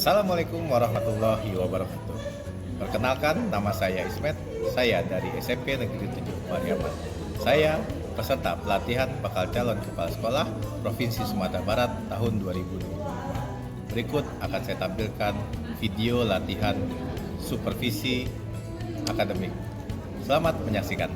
Assalamualaikum warahmatullahi wabarakatuh. Perkenalkan, nama saya Ismet. Saya dari SMP Negeri 7 Pariaman. Saya peserta pelatihan bakal calon kepala sekolah Provinsi Sumatera Barat tahun 2020. Berikut akan saya tampilkan video latihan supervisi akademik. Selamat menyaksikan.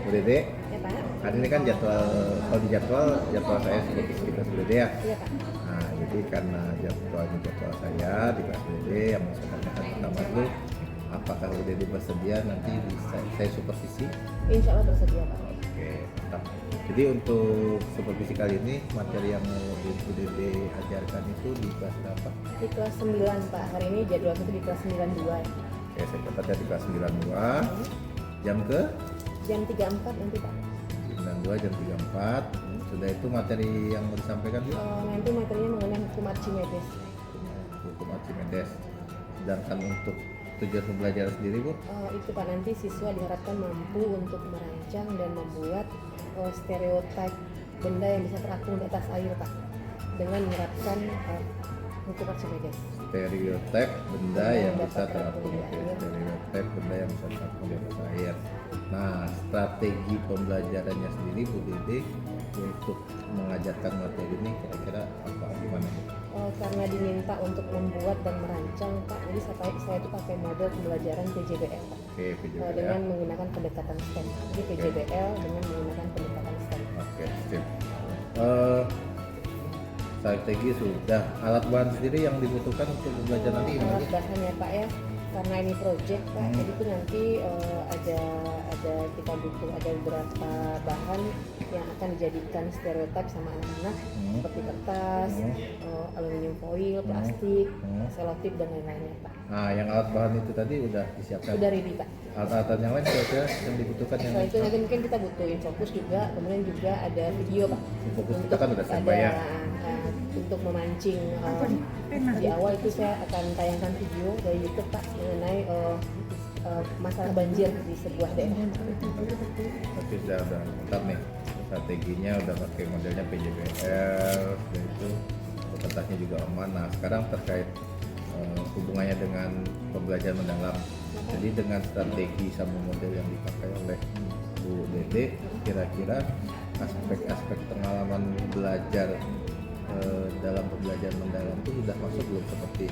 Bu Dede, Ya Pak. hari ini kan kalau di jadwal saya seperti kita Bu Dede ya. Iya Pak. Nah, jadi karena jadwal saya di kelas Bu Dede yang mau saya tanyakan pertama itu, apakah Bu Dede bersedia nanti saya supervisi? Insya Allah bersedia Pak. Oke, mantap. Jadi untuk supervisi kali ini materi yang mau Bu Dede ajarkan itu di kelas berapa? Di kelas 9 Pak. Hari ini jadwal itu di kelas 92. Oke, saya catat ya di kelas 92. Jam ke? Jam 34 nanti Pak. 92 jam 34. Sudah itu materi yang mau disampaikan Bu? Nanti materinya mengenai hukum Archimedes. Hukum Archimedes. Sedangkan untuk tujuan pembelajaran sendiri Bu? Itu Pak, nanti siswa diharapkan mampu untuk merancang dan membuat stereotip benda yang bisa terapung di atas air Pak, dengan menerapkan hukum Archimedes. Stereotip benda yang bisa dapat terapung di di air. stereotip benda yang bisa terapung di atas air. Nah, strategi pembelajarannya sendiri Bu Dede untuk mengajarkan materi ini kira-kira apa gimana Bu? Karena diminta untuk membuat dan merancang Pak, jadi saya itu pakai model pembelajaran PJBL Pak. Oke, video ya. Dengan menggunakan pendekatan STEM. Jadi PJBL dengan menggunakan pendekatan STEM. Oke, sip. Strategi sudah. Alat bahan sendiri yang dibutuhkan untuk belajar nanti gimana? Alat bahannya Pak ya, karena ini project Pak, jadi itu nanti ada kita butuh ada beberapa bahan yang akan dijadikan stereotip sama anak-anak, seperti kertas, aluminium foil, plastik, selotip dan lain-lainnya Pak. Nah, yang alat bahan itu tadi udah disiapkan. Udah ready Pak. Alat-alat yang lain kira-kira yang dibutuhkan yang Setelah itu nanti mungkin kita butuhin fokus juga, kemudian juga ada video Pak. Fokus kita kan udah standby ya. Untuk memancing di awal itu saya akan tayangkan video dari YouTube Pak mengenai masalah banjir di sebuah daerah. Tapi sudah mantap nih strateginya, udah pakai modelnya PJBL dan itu kertasnya juga aman. Nah, sekarang terkait hubungannya dengan pembelajaran mendalam. Jadi dengan strategi sama model yang dipakai oleh Bu Dede, kira-kira aspek-aspek pengalaman belajar dalam pembelajaran mendalam itu sudah masuk belum? Seperti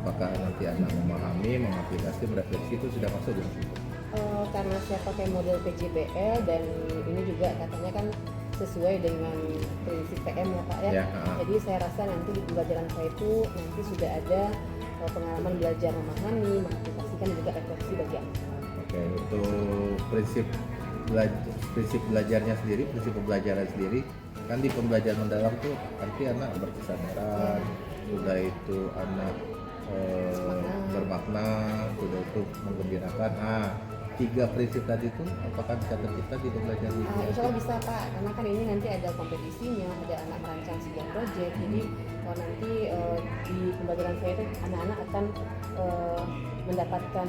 apakah nanti anak memahami, mengaplikasi, merefleksi itu sudah masuk belum? Karena saya pakai model PJBL dan ini juga katanya kan sesuai dengan prinsip PM ya Pak ya. Jadi saya rasa nanti di pembelajaran saya itu nanti sudah ada pengalaman belajar memahami, mengaplikasikan dan juga refleksi bagi anak. Oke, untuk prinsip belajarnya sendiri, prinsip pembelajaran sendiri kan di pembelajaran mendalam tuh arti anak berkesadaran, sudah itu anak bermakna, sudah itu menggembirakan. Tiga prinsip tadi itu apakah bisa tercipta di pembelajaran ini? Insya Allah bisa Pak, karena kan ini nanti ada kompetisinya, ada anak merancang sebuah proyek. Jadi kalau nanti di pembelajaran saya itu anak-anak akan mendapatkan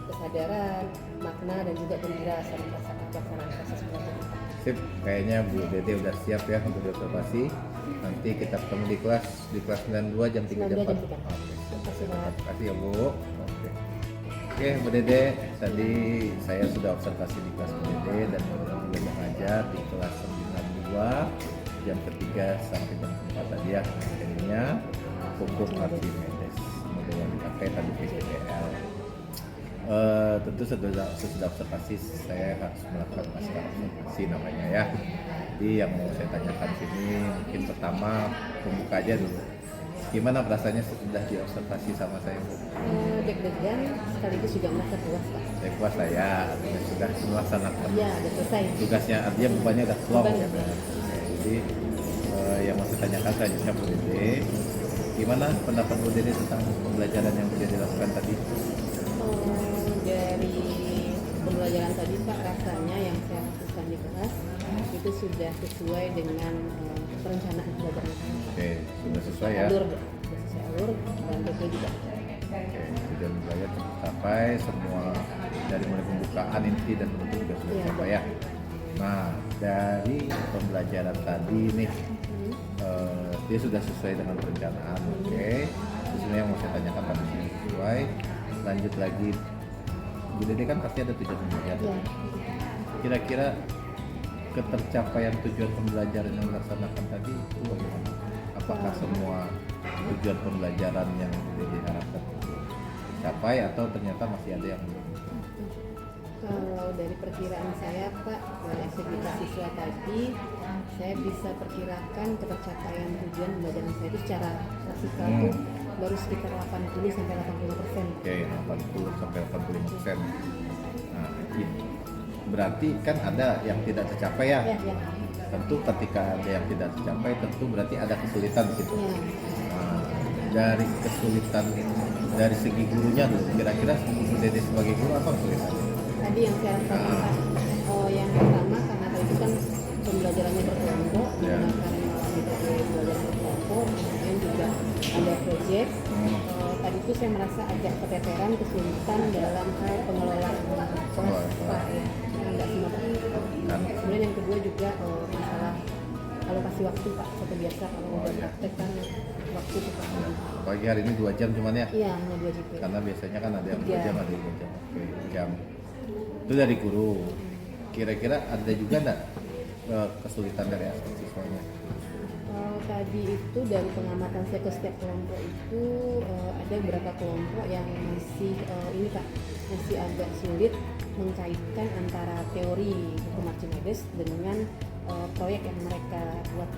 kesadaran, makna dan juga gembira saat pelaksanaan proses belajar. Sip, kayaknya Bu Dede udah siap ya untuk diobservasi. Nanti kita ketemu di kelas 92 jam 3 jam 4. Oke, Terima kasih Pak. terima kasih ya Bu. Oke, Bu Dede, tadi saya sudah observasi di kelas Bu Dede dan Bu Dede juga mengajar di kelas 92 jam ketiga sampai jam 4 tadi ya. Materinya hukum Archimedes, model yang dipakai tadi PJBL. Tentu sesudah observasi saya harus melakukan masalah observasi namanya ya. Jadi yang mau saya tanyakan sini mungkin pertama pembuka aja dulu. Gimana perasaannya setelah diobservasi sama saya Bu? Deg-degan sekaligus juga merasa puas Pak. Saya puas lah ya, artinya sudah melaksanakan Iya, udah selesai. tugasnya, artinya bebannya udah plong ya. Beban. Jadi yang mau saya tanyakan selanjutnya Bu Dede, gimana pendapat Bu Dede tentang pembelajaran yang sudah dilakukan tadi? Dari pembelajaran tadi Pak, rasanya yang saya lakukan di kelas itu sudah sesuai dengan perencanaan pembelajaran saya. Oke, sudah sesuai ya. Sudah sesuai alur dan sesuai juga. Tujuan belajar tercapai, semua dari mulai pembukaan, inti dan penutup juga sudah tercapai ya. Nah, dari pembelajaran tadi nih dia sudah sesuai dengan perencanaan, oke. Sesuai lanjut lagi, Bu Dede kan pasti ada tujuan pembelajaran. Ya. Kira-kira ketercapaian tujuan pembelajaran yang dilaksanakan tadi itu bagaimana? Apakah semua tujuan pembelajaran yang diharapkan tercapai atau ternyata masih ada yang belum? Kalau dari perkiraan saya Pak, dari aktivitas siswa tadi, saya bisa perkirakan ketercapaian tujuan pembelajaran saya itu secara klasikal itu baru sekitar 80 sampai 85%. Oke, 80 sampai 85%. Nah, ini berarti kan ada yang tidak tercapai ya? Ya, ya. Tentu ketika ada yang tidak tercapai, tentu berarti ada kesulitan di situ. Ya. Nah, dari kesulitan ini, dari segi gurunya dulu, kira-kira Bu Dede sebagai guru apa kesulitannya? Tadi yang saya rasakan Pak, yang pertama karena tadi itu kan pembelajarannya berkelompok, Ya. menggunakan metode belajar berkelompok, kemudian juga ada proyek. Tadi itu saya merasa agak keteteran, kesulitan dalam hal pengelolaan kelas Pak ya, nggak semua Kan. Kemudian yang kedua juga masalah alokasi waktu Pak, seperti biasa kalau udah iya. praktek kan waktu itu Pak. Pagi hari ini 2 jam cuman ya? Iya, hanya 2 JP. Karena biasanya kan ada yang 2 Iya. jam, ada yang 2 jam. Oke, 2 jam. Itu dari guru. Kira-kira ada juga nggak kesulitan dari aspek siswanya? Tadi itu dari pengamatan saya ke setiap kelompok itu ada beberapa kelompok yang masih ini Pak, masih agak sulit mengkaitkan antara teori hukum Archimedes dengan proyek yang mereka buat.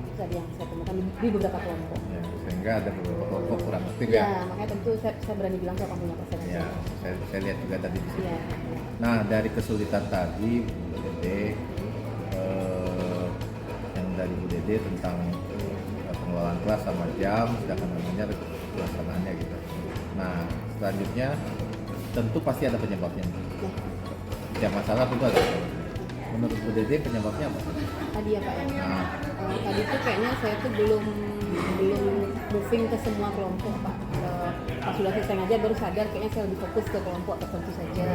Itu tadi yang saya temukan di beberapa kelompok. Ya, sehingga ada beberapa kelompok kurang aktif Ya, ya? makanya tentu saya berani bilang 85%. Ya, saya lihat juga tadi di situ. Iya. Nah, dari kesulitan tadi Bu Dede, yang dari Bu Dede tentang pengelolaan kelas sama jam, sedangkan namanya pelaksanaannya gitu. Nah, selanjutnya tentu pasti ada penyebabnya. Setiap masalah tentu ada. Menurut Bu Dede penyebabnya apa? Tadi ya Pak ya. Nah, Tadi tuh kayaknya saya tuh belum moving ke semua kelompok Pak. Pas sudah selesai ngajar baru sadar kayaknya saya lebih fokus ke kelompok tertentu saja,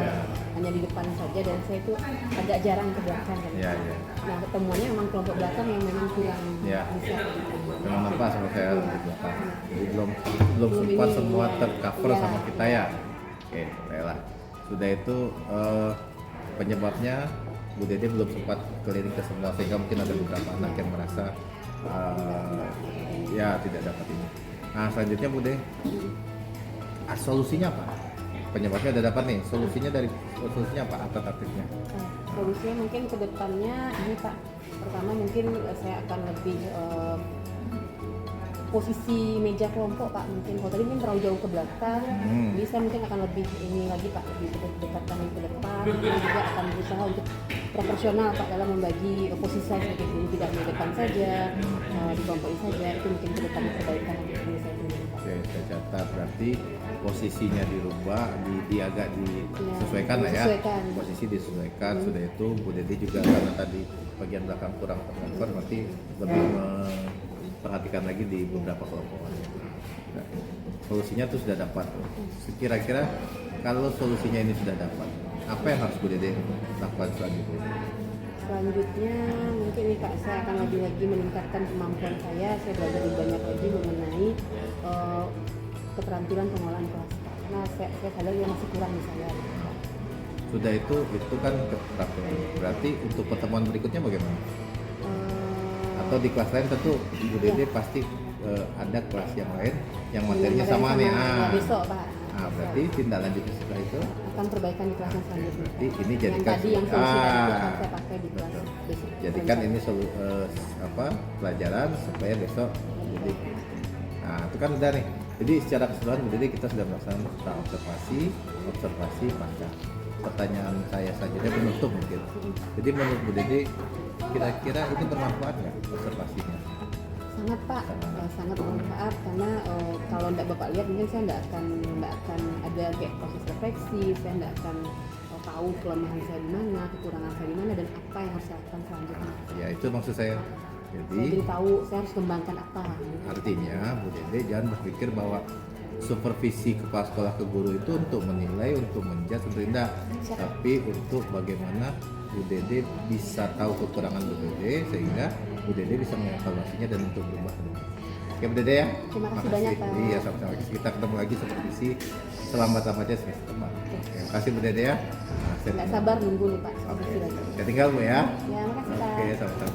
hanya di depan saja, dan saya itu agak jarang ke belakang kan. Iya, iya. Nah ketemuannya memang kelompok belakang yang memang kurang Iya. bisa. memang apa sama saya Iya. di belakang. Jadi belum Belum sempat ini, semua iya. tercover Iya. sama kita ya. Oke, baiklah. Sudah itu penyebabnya Bu Dede belum sempat keliling ke semua, sehingga mungkin ada beberapa anak yang merasa ya tidak dapat ini. Nah, selanjutnya Bu Dede, solusinya apa? Penyebabnya udah dapat nih. Solusinya apa alternatifnya? Solusinya mungkin ke depannya ini Pak. Pertama mungkin saya akan lebih posisi meja kelompok Pak, mungkin kalau tadi mungkin terlalu jauh ke belakang, jadi saya mungkin akan lebih ini lagi Pak, lebih dekatkan ke depan, dan juga akan berusaha untuk proporsional Pak dalam membagi posisi saya sebagai guru, tidak di depan saja, di kelompok ini saja. Itu mungkin ke depan perbaikan yang ingin saya tuju Pak. Oke, saya catat, berarti posisinya dirubah, agak disesuaikan lah ya. Disesuaikan. Posisi disesuaikan. Sudah itu Bu Dede juga karena tadi bagian belakang kurang tercover, berarti lebih memperhatikan lagi di beberapa kelompok. Nah, solusinya tuh sudah dapat. Kira-kira kalau solusinya ini sudah dapat, apa yang harus Bu Dede lakukan selanjutnya? Selanjutnya mungkin nih Pak, saya akan lagi meningkatkan kemampuan saya belajar lebih banyak lagi mengenai keterampilan pengelolaan kelas. Karena saya sadar yang masih kurang di saya. Sudah itu kan keterampilan. Berarti untuk pertemuan berikutnya bagaimana? Atau di kelas lain tentu Bu Dede pasti ada kelas yang lain yang materinya sama nih. Besok Pak. Berarti tindak lanjutnya setelah itu akan perbaikan di kelas yang selanjutnya. Berarti ini yang jadikan tadi yang solusi tadi akan saya pakai di kelas besok. Jadikan ini pelajaran supaya besok jadi. Nah, itu kan udah nih. Jadi secara keseluruhan Bu Dede kita sudah melaksanakan tentang observasi pasca. Pertanyaan saya saja penutup mungkin. Jadi menurut Bu Dede kira-kira ini bermanfaat nggak observasinya? Sangat Pak, sangat bermanfaat karena kalau tidak Bapak lihat mungkin saya tidak akan ada kayak proses refleksi, saya tidak akan tahu kelemahan saya di mana, kekurangan saya di mana, dan apa yang harus saya lakukan selanjutnya. Ya itu maksud saya. Jadi tahu saya harus kembangkan apa. Artinya Bu Dede jangan berpikir bahwa supervisi kepala sekolah ke guru itu untuk menilai, untuk menjudge, untuk indah, tapi untuk bagaimana Bu Dede bisa tahu kekurangan Bu Dede sehingga Bu Dede bisa mengevaluasinya dan untuk berubah. Oke Bu Dede ya. Terima kasih banyak Pak. Iya sama-sama. Kita ketemu lagi supervisi selamat tamatnya semester depan. Oke, terima kasih Bu Dede ya. Nggak sabar nunggu nih Pak. Oke. Lagi. Saya tinggal Bu ya. Ya makasih Pak. Oke, sama-sama.